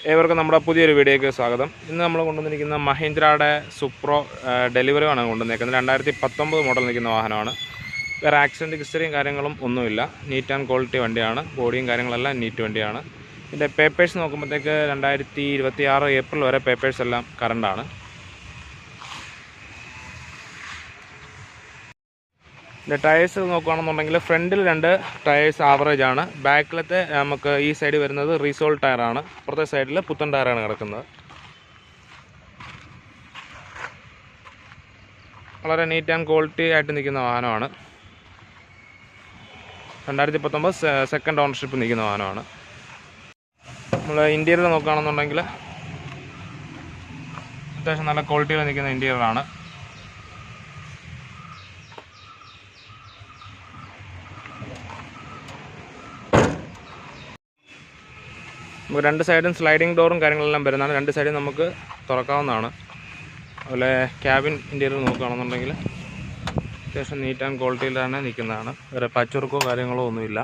ഏവർക്കും നമ്മുടെ പുതിയൊരു വീഡിയോയ്ക്ക് സ്വാഗതം. ഇന്ന് നമ്മൾ കൊണ്ടുവന്നിരിക്കുന്ന മഹീന്ദ്രയുടെ സുപ്രോ ഡെലിവറി ആണ് കൊണ്ടുവന്നിരിക്കുന്നത്. 2019 മോഡൽ നിൽക്കുന്ന വാഹനമാണ്. വേറെ ആക്സിഡൻറ്റ് ഹിസ്റ്ററിയും കാര്യങ്ങളും ഒന്നുമില്ല. നീറ്റ് ആൻഡ് ക്വാളിറ്റി വണ്ടിയാണ്. ബോഡിയും കാര്യങ്ങളെല്ലാം നീറ്റ് വണ്ടിയാണ്. ഇതിൻ്റെ പേപ്പേഴ്സ് നോക്കുമ്പോഴത്തേക്ക് 2026 ഏപ്രിൽ വരെ പേപ്പേഴ്സ് എല്ലാം കറണ്ടാണ്. ഇതിൻ്റെ ടയേഴ്സ് നോക്കുകയാണെന്നുണ്ടെങ്കിൽ ഫ്രണ്ടിൽ 2 ടയേഴ്സ് ആവറേജ് ആണ്. ബാക്കിലത്തെ നമുക്ക് ഈ സൈഡ് വരുന്നത് റീസോൾ ടയറാണ്. അപ്പുറത്തെ സൈഡിൽ പുത്തൻ ടയറാണ് കിടക്കുന്നത്. വളരെ നീറ്റ് ആൻഡ് ക്വാളിറ്റി ആയിട്ട് നിൽക്കുന്ന വാഹനമാണ്. 2019 സെക്കൻഡ് ഓണർഷിപ്പ് നിൽക്കുന്ന വാഹനമാണ്. നമ്മൾ ഇൻറ്റീരിയർ നോക്കുകയാണെന്നുണ്ടെങ്കിൽ അത്യാവശ്യം നല്ല ക്വാളിറ്റിയിൽ നിൽക്കുന്ന ഇൻറ്റീരിയറാണ്. നമുക്ക് 2 സൈഡും സ്ലൈഡിങ് ഡോറും കാര്യങ്ങളെല്ലാം വരുന്നതാണ്. 2 സൈഡും നമുക്ക് തുറക്കാവുന്നതാണ്. അതുപോലെ ക്യാബിൻ ഇൻറ്റീരിയർ നോക്കുകയാണെന്നുണ്ടെങ്കിൽ അത്യാവശ്യം നീറ്റ് ആൻഡ് ക്വാളിറ്റിയിൽ തന്നെ നിൽക്കുന്നതാണ്. വേറെ പച്ചുറുക്കോ കാര്യങ്ങളോ ഒന്നുമില്ല.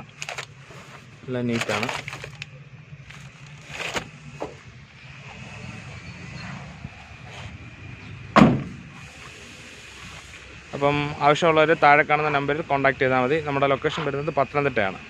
എല്ലാം നീറ്റാണ്. അപ്പം ആവശ്യമുള്ളവർ താഴെ കാണുന്ന നമ്പറിൽ കോൺടാക്ട് ചെയ്താൽ മതി. നമ്മുടെ ലൊക്കേഷൻ വരുന്നത് പത്തനംതിട്ടയാണ്.